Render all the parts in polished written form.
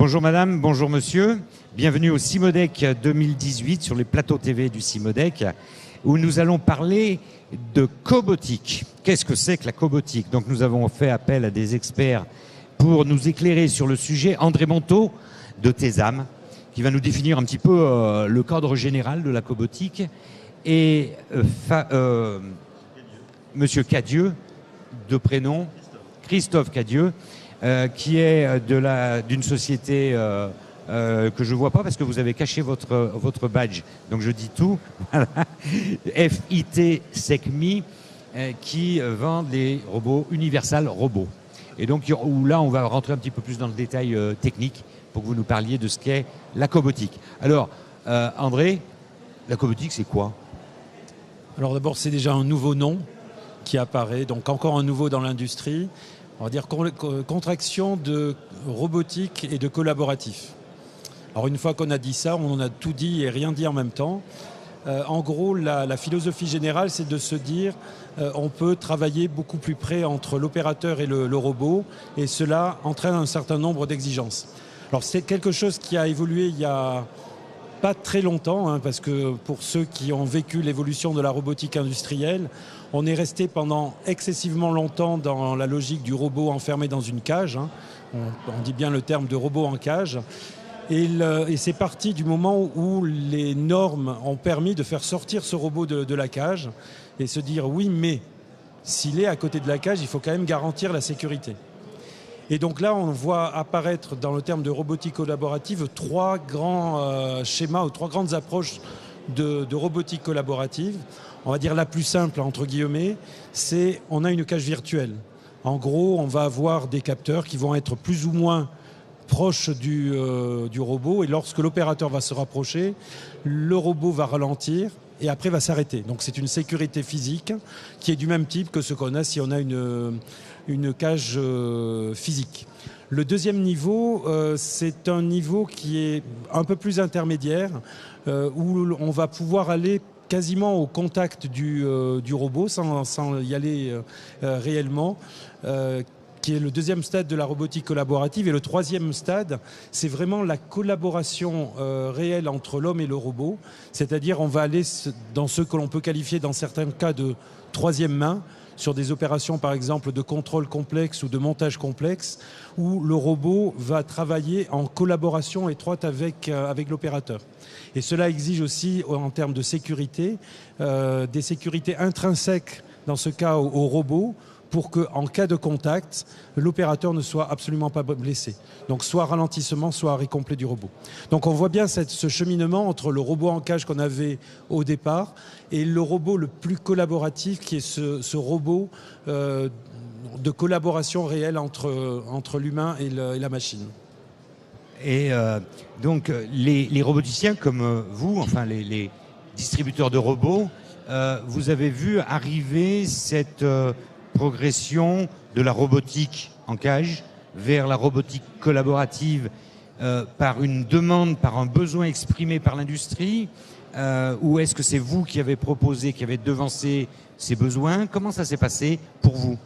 Bonjour madame, bonjour monsieur. Bienvenue au CIMODEC 2018 sur les plateaux TV du CIMODEC où nous allons parler de cobotique. Qu'est-ce que c'est que la cobotique? Donc nous avons fait appel à des experts pour nous éclairer sur le sujet. André Monteau de TESAM qui va nous définir un petit peu le cadre général de la cobotique et monsieur Cadieux de prénom, Christophe Cadieux, qui est d'une société que je ne vois pas parce que vous avez caché votre badge. Donc je dis tout. Voilà. FIT SECMI qui vend des robots Universal Robots. Et donc là, on va rentrer un petit peu plus dans le détail technique pour que vous nous parliez de ce qu'est la cobotique. Alors, André, la cobotique, c'est quoi? Alors d'abord, c'est déjà un nouveau nom qui apparaît, donc encore un nouveau dans l'industrie. On va dire contraction de robotique et de collaboratif. Alors une fois qu'on a dit ça, on a tout dit et rien dit en même temps. En gros, la philosophie générale, c'est de se dire on peut travailler beaucoup plus près entre l'opérateur et le robot, et cela entraîne un certain nombre d'exigences. Alors c'est quelque chose qui a évolué il y a pas très longtemps, hein, parce que pour ceux qui ont vécu l'évolution de la robotique industrielle, on est resté pendant excessivement longtemps dans la logique du robot enfermé dans une cage. Hein. On dit bien le terme de robot en cage. Et c'est parti du moment où les normes ont permis de faire sortir ce robot de la cage et se dire oui, mais s'il est à côté de la cage, il faut quand même garantir la sécurité. Et donc là, on voit apparaître dans le terme de robotique collaborative trois grands schémas ou trois grandes approches de robotique collaborative. On va dire la plus simple, entre guillemets, c'est on a une cage virtuelle. En gros, on va avoir des capteurs qui vont être plus ou moins proches du robot, et lorsque l'opérateur va se rapprocher, le robot va ralentir et après va s'arrêter. Donc c'est une sécurité physique qui est du même type que ce qu'on a si on a une cage physique. Le deuxième niveau, c'est un niveau qui est un peu plus intermédiaire, où on va pouvoir aller quasiment au contact du robot sans y aller réellement, qui est le deuxième stade de la robotique collaborative. Et le troisième stade, c'est vraiment la collaboration réelle entre l'homme et le robot. C'est-à-dire on va aller dans ce que l'on peut qualifier dans certains cas de troisième main, sur des opérations par exemple de contrôle complexe ou de montage complexe, où le robot va travailler en collaboration étroite avec l'opérateur. Et cela exige aussi, en termes de sécurité, des sécurités intrinsèques dans ce cas au robot, pour qu'en cas de contact, l'opérateur ne soit absolument pas blessé. Donc soit ralentissement, soit arrêt complet du robot. Donc on voit bien ce cheminement entre le robot en cage qu'on avait au départ et le robot le plus collaboratif qui est ce robot de collaboration réelle entre l'humain et la machine. Et donc les roboticiens comme vous, enfin les distributeurs de robots, vous avez vu arriver cette progression de la robotique en cage vers la robotique collaborative par une demande, par un besoin exprimé par l'industrie, ou est-ce que c'est vous qui avez proposé, qui avez devancé ces besoins? Comment ça s'est passé pour vous?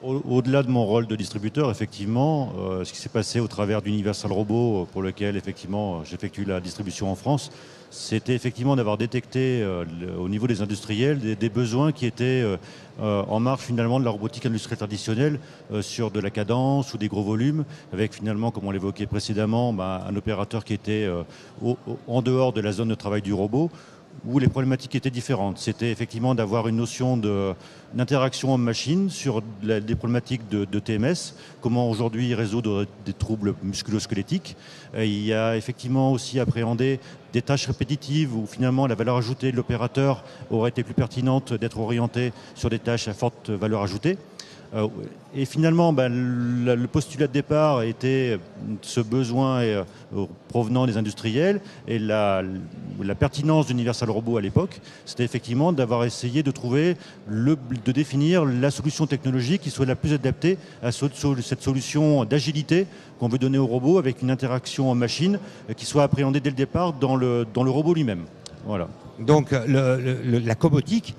Au-delà de mon rôle de distributeur, effectivement, ce qui s'est passé au travers d'Universal Robots, pour lequel effectivement j'effectue la distribution en France, c'était effectivement d'avoir détecté au niveau des industriels des besoins qui étaient en marge finalement de la robotique industrielle traditionnelle sur de la cadence ou des gros volumes, avec finalement, comme on l'évoquait précédemment, un opérateur qui était en dehors de la zone de travail du robot, où les problématiques étaient différentes. C'était effectivement d'avoir une notion d'interaction homme-machine sur des problématiques de TMS, comment aujourd'hui résoudre des troubles musculo-squelettiques. Il y a effectivement aussi appréhendé des tâches répétitives où finalement la valeur ajoutée de l'opérateur aurait été plus pertinente d'être orientée sur des tâches à forte valeur ajoutée. Et finalement, le postulat de départ était ce besoin provenant des industriels, et la pertinence d'Universal Robots à l'époque, c'était effectivement d'avoir essayé de trouver, de définir la solution technologique qui soit la plus adaptée à cette solution d'agilité qu'on veut donner au robot, avec une interaction en machine qui soit appréhendée dès le départ dans le robot lui-même. Voilà. Donc la cobotique,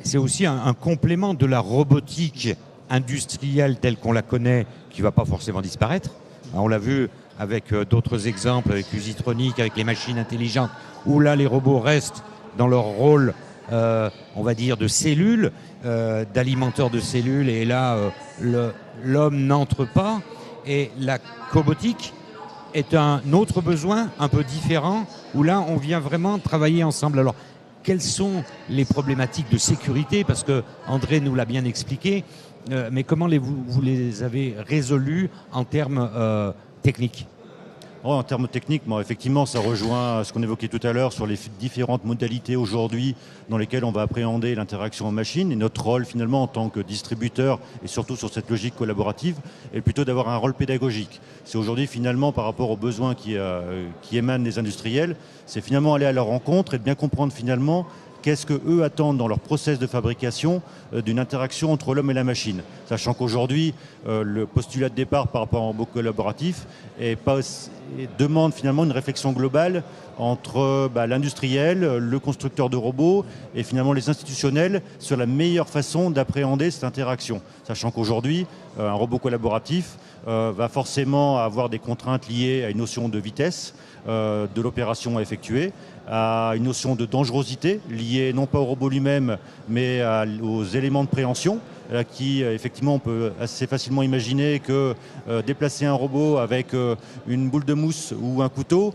c'est aussi un complément de la robotique industrielle telle qu'on la connaît, qui ne va pas forcément disparaître. On l'a vu avec d'autres exemples, avec Usitronic, avec les machines intelligentes, où là les robots restent dans leur rôle, on va dire, de cellules, d'alimenteurs de cellules, et là l'homme n'entre pas, et la cobotique est un autre besoin un peu différent, où là on vient vraiment travailler ensemble. Alors quelles sont les problématiques de sécurité, parce que André nous l'a bien expliqué, mais comment vous les avez résolues en termes techniques? En termes techniques, effectivement, ça rejoint ce qu'on évoquait tout à l'heure sur les différentes modalités aujourd'hui dans lesquelles on va appréhender l'interaction en machine. Et notre rôle, finalement, en tant que distributeur, et surtout sur cette logique collaborative, est plutôt d'avoir un rôle pédagogique. C'est aujourd'hui, finalement, par rapport aux besoins qui émanent des industriels, c'est finalement aller à leur rencontre et de bien comprendre, finalement, qu'est-ce qu'eux attendent dans leur process de fabrication d'une interaction entre l'homme et la machine. Sachant qu'aujourd'hui, le postulat de départ par rapport au robot collaboratif demande finalement une réflexion globale entre l'industriel, le constructeur de robots et finalement les institutionnels sur la meilleure façon d'appréhender cette interaction. Sachant qu'aujourd'hui, un robot collaboratif va forcément avoir des contraintes liées à une notion de vitesse de l'opération à effectuer, à une notion de dangerosité liée non pas au robot lui-même, mais aux éléments de préhension, qui effectivement on peut assez facilement imaginer que déplacer un robot avec une boule de mousse ou un couteau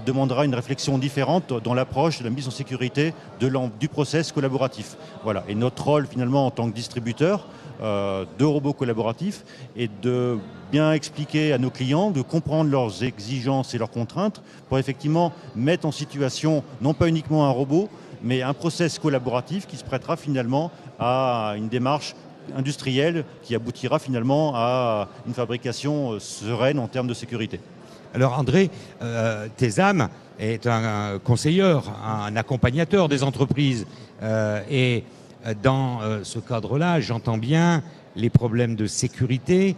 demandera une réflexion différente dans l'approche de la mise en sécurité du process collaboratif. Voilà. Et notre rôle finalement en tant que distributeur de robots collaboratifs est de bien expliquer à nos clients, de comprendre leurs exigences et leurs contraintes pour effectivement mettre en situation non pas uniquement un robot, mais un process collaboratif qui se prêtera finalement à une démarche industrielle qui aboutira finalement à une fabrication sereine en termes de sécurité. Alors André, TESAM est un conseiller, un accompagnateur des entreprises. Et dans ce cadre-là, j'entends bien les problèmes de sécurité.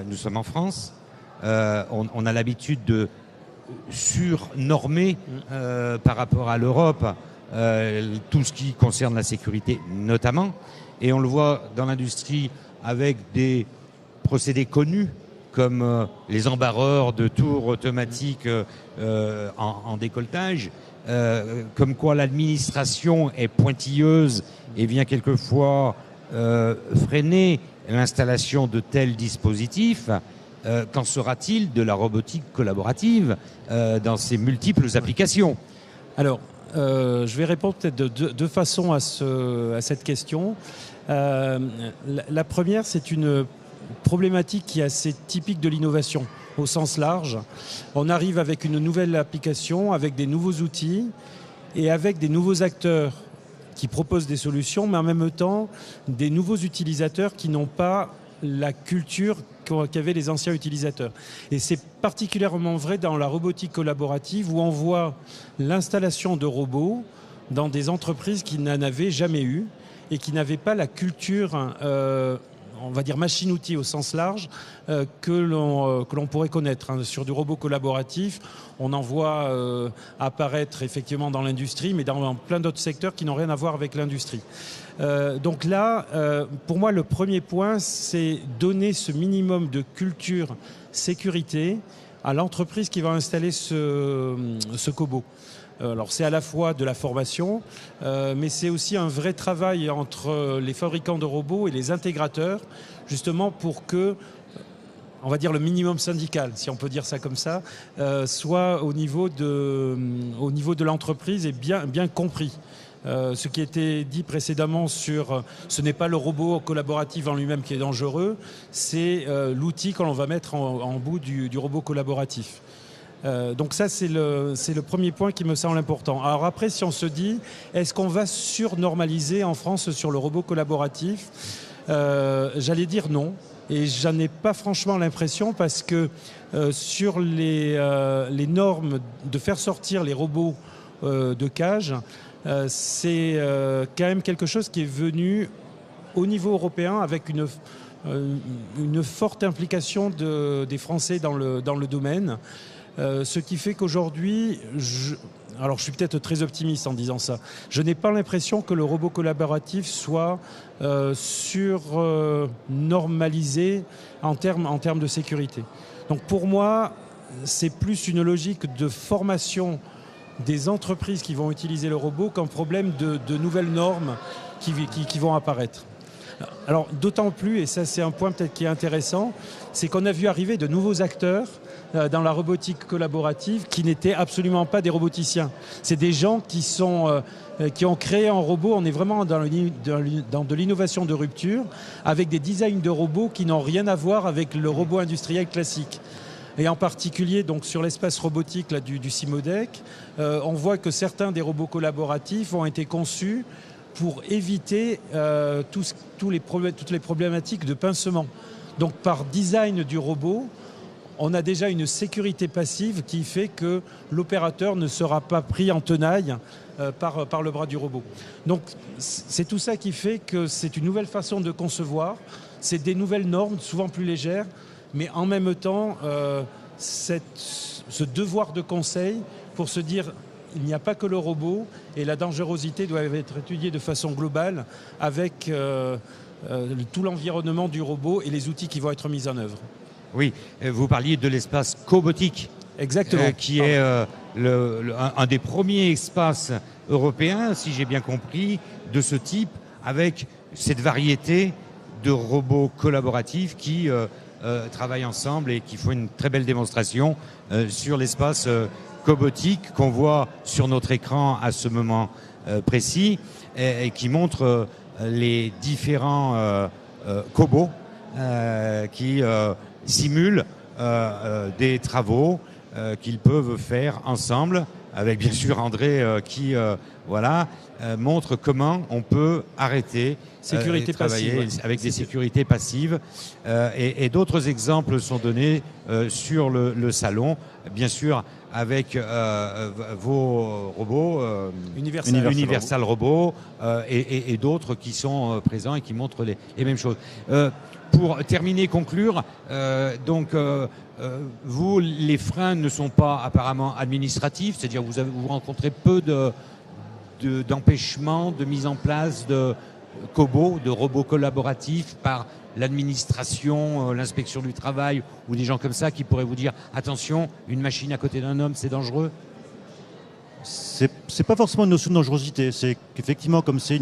Nous sommes en France. On a l'habitude de surnormer par rapport à l'Europe tout ce qui concerne la sécurité notamment. Et on le voit dans l'industrie avec des procédés connus comme les embarreurs de tours automatiques en décolletage, comme quoi l'administration est pointilleuse et vient quelquefois freiner l'installation de tels dispositifs. Qu'en sera-t-il de la robotique collaborative dans ses multiples applications? Alors, je vais répondre peut-être de deux façons à cette question. La première, c'est une problématique qui est assez typique de l'innovation au sens large. On arrive avec une nouvelle application, avec des nouveaux outils et avec des nouveaux acteurs qui proposent des solutions, mais en même temps des nouveaux utilisateurs qui n'ont pas la culture qu'avaient les anciens utilisateurs. Et c'est particulièrement vrai dans la robotique collaborative où on voit l'installation de robots dans des entreprises qui n'en avaient jamais eu et qui n'avaient pas la culture, on va dire machine-outil au sens large, que l'on pourrait connaître. Sur du robot collaboratif, on en voit apparaître effectivement dans l'industrie, mais dans plein d'autres secteurs qui n'ont rien à voir avec l'industrie. Donc là, pour moi, le premier point, c'est donner ce minimum de culture sécurité à l'entreprise qui va installer ce cobot. Alors c'est à la fois de la formation, mais c'est aussi un vrai travail entre les fabricants de robots et les intégrateurs, justement pour que, on va dire le minimum syndical, si on peut dire ça comme ça, soit au niveau de l'entreprise et bien compris. Ce qui a été dit précédemment sur ce n'est pas le robot collaboratif en lui-même qui est dangereux, c'est l'outil que l'on va mettre en bout du robot collaboratif. Donc ça, c'est le premier point qui me semble important. Alors après, si on se dit, est-ce qu'on va surnormaliser en France sur le robot collaboratif ? J'allais dire non. Et j'en ai pas franchement l'impression parce que sur les normes de faire sortir les robots de cage, c'est quand même quelque chose qui est venu au niveau européen avec une forte implication des Français dans le domaine. Ce qui fait qu'aujourd'hui, alors je suis peut-être très optimiste en disant ça, je n'ai pas l'impression que le robot collaboratif soit surnormalisé en termes de sécurité. Donc pour moi, c'est plus une logique de formation des entreprises qui vont utiliser le robot qu'un problème de nouvelles normes qui vont apparaître. Alors d'autant plus, et ça c'est un point peut-être qui est intéressant, c'est qu'on a vu arriver de nouveaux acteurs dans la robotique collaborative qui n'étaient absolument pas des roboticiens. C'est des gens qui ont créé un robot. On est vraiment dans de l'innovation de rupture avec des designs de robots qui n'ont rien à voir avec le robot industriel classique. Et en particulier donc, sur l'espace robotique là, du CIMODEC, on voit que certains des robots collaboratifs ont été conçus pour éviter toutes les problématiques de pincement. Donc par design du robot, on a déjà une sécurité passive qui fait que l'opérateur ne sera pas pris en tenaille par le bras du robot. Donc c'est tout ça qui fait que c'est une nouvelle façon de concevoir, c'est des nouvelles normes, souvent plus légères, mais en même temps, ce devoir de conseil pour se dire il n'y a pas que le robot et la dangerosité doit être étudiée de façon globale avec tout l'environnement du robot et les outils qui vont être mis en œuvre. Oui, vous parliez de l'espace cobotique. Exactement. Qui est un des premiers espaces européens, si j'ai bien compris, de ce type, avec cette variété de robots collaboratifs qui travaillent ensemble et qui font une très belle démonstration sur l'espace cobotique qu'on voit sur notre écran à ce moment précis et qui montre les différents cobots qui simulent des travaux qu'ils peuvent faire ensemble, avec bien sûr André qui montre comment on peut arrêter sécurité travailler passive, avec des sécurités passives. Et d'autres exemples sont donnés sur le salon, bien sûr avec vos robots, Universal Robot et d'autres qui sont présents et qui montrent les mêmes choses. Pour terminer, conclure, vous, les freins ne sont pas apparemment administratifs, c'est-à-dire vous rencontrez peu d'empêchements de mise en place de cobots, de robots collaboratifs par l'administration, l'inspection du travail ou des gens comme ça qui pourraient vous dire attention, une machine à côté d'un homme, c'est dangereux? C'est pas forcément une notion de dangerosité. C'est qu'effectivement, comme c'est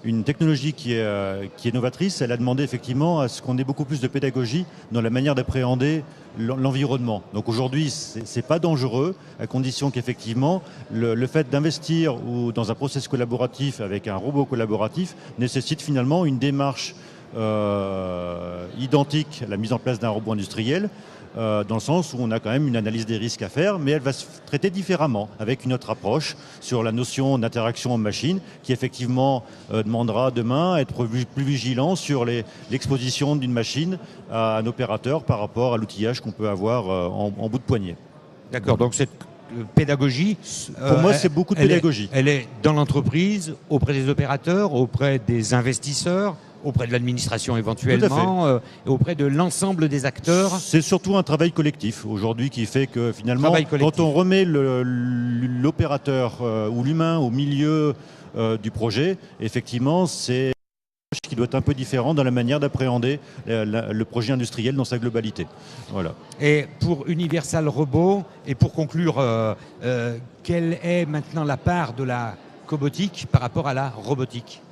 une technologie qui est novatrice, elle a demandé effectivement à ce qu'on ait beaucoup plus de pédagogie dans la manière d'appréhender l'environnement. Donc aujourd'hui, c'est pas dangereux, à condition qu'effectivement, le fait d'investir ou dans un process collaboratif avec un robot collaboratif nécessite finalement une démarche identique à la mise en place d'un robot industriel, dans le sens où on a quand même une analyse des risques à faire, mais elle va se traiter différemment, avec une autre approche sur la notion d'interaction en machine, qui effectivement demandera demain à être plus vigilant sur l'exposition d'une machine à un opérateur par rapport à l'outillage qu'on peut avoir en bout de poignet. D'accord, donc cette pédagogie... Pour moi, c'est beaucoup de pédagogie. Elle est dans l'entreprise, auprès des opérateurs, auprès des investisseurs, auprès de l'administration éventuellement, et auprès de l'ensemble des acteurs. C'est surtout un travail collectif aujourd'hui qui fait que finalement, quand on remet l'opérateur ou l'humain au milieu du projet, effectivement, c'est qui doit être un peu différent dans la manière d'appréhender le projet industriel dans sa globalité. Voilà. Et pour Universal Robot, et pour conclure, quelle est maintenant la part de la cobotique par rapport à la robotique ?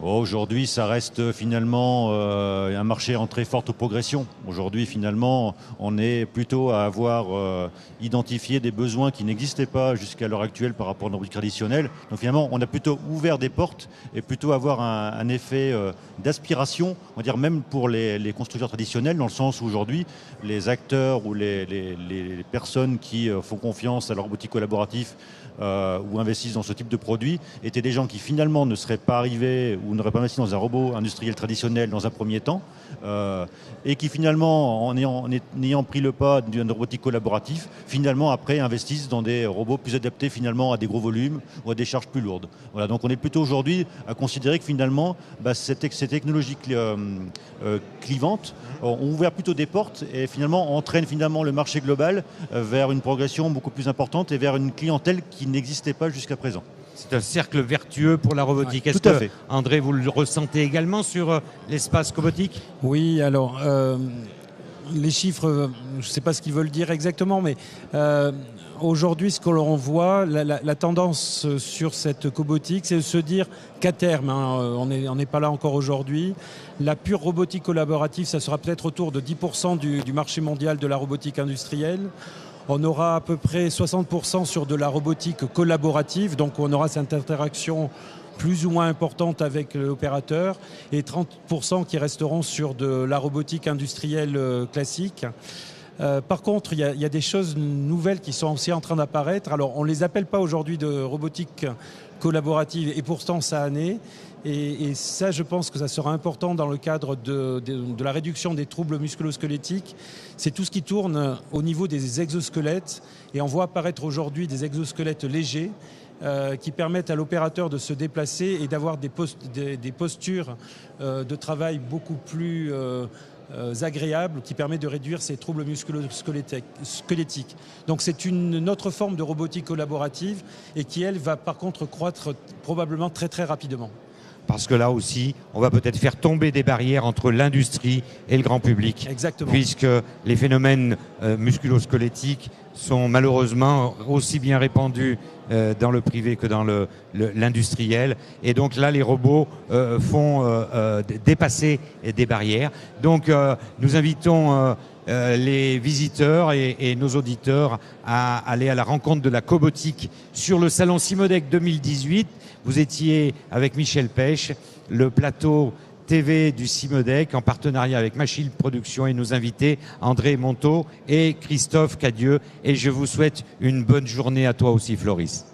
Aujourd'hui, ça reste finalement un marché en très forte progression. Aujourd'hui, finalement, on est plutôt à avoir identifié des besoins qui n'existaient pas jusqu'à l'heure actuelle par rapport à nos robotique traditionnelle. Donc finalement, on a plutôt ouvert des portes et plutôt avoir un effet d'aspiration, on va dire même pour les constructeurs traditionnels, dans le sens où aujourd'hui, les acteurs ou les personnes qui font confiance à leur robotique collaborative ou investissent dans ce type de produit étaient des gens qui finalement ne seraient pas arrivés ou n'auraient pas investi dans un robot industriel traditionnel dans un premier temps et qui finalement, en ayant pris le pas d'un robotique collaboratif, finalement après investissent dans des robots plus adaptés finalement à des gros volumes ou à des charges plus lourdes. Voilà, donc on est plutôt aujourd'hui à considérer que finalement ces technologies clivantes ont ouvert plutôt des portes et finalement entraînent finalement le marché global vers une progression beaucoup plus importante et vers une clientèle qui n'existait pas jusqu'à présent. C'est un cercle vertueux pour la robotique. Ouais, Est-ce tout à que, fait. André, vous le ressentez également sur l'espace cobotique ? Oui, alors, les chiffres, je ne sais pas ce qu'ils veulent dire exactement, mais aujourd'hui, ce que l'on voit, la tendance sur cette cobotique, c'est de se dire qu'à terme, on n'est pas là encore aujourd'hui, la pure robotique collaborative, ça sera peut-être autour de 10% du marché mondial de la robotique industrielle. On aura à peu près 60% sur de la robotique collaborative, donc on aura cette interaction plus ou moins importante avec l'opérateur, et 30% qui resteront sur de la robotique industrielle classique. Par contre, il y a des choses nouvelles qui sont aussi en train d'apparaître. Alors, on ne les appelle pas aujourd'hui de robotique collaborative, et pourtant ça en est. Et ça, je pense que ça sera important dans le cadre de la réduction des troubles musculo-squelettiques. C'est tout ce qui tourne au niveau des exosquelettes. Et on voit apparaître aujourd'hui des exosquelettes légers qui permettent à l'opérateur de se déplacer et d'avoir des postures de travail beaucoup plus agréables, qui permettent de réduire ces troubles musculo-squelettiques. Donc c'est une autre forme de robotique collaborative et qui, elle, va par contre croître probablement très très rapidement. Parce que là aussi, on va peut-être faire tomber des barrières entre l'industrie et le grand public. Exactement. Puisque les phénomènes musculo-squelettiques sont malheureusement aussi bien répandus dans le privé que dans l'industriel. Et donc là, les robots font dépasser des barrières. Donc nous invitons les visiteurs et nos auditeurs à aller à la rencontre de la cobotique sur le salon Cimodec 2018. Vous étiez avec Michel Pech, le plateau TV du Cimodec en partenariat avec Machine Production, et nos invités André Monteau et Christophe Cadieux. Et je vous souhaite une bonne journée à toi aussi, Floris.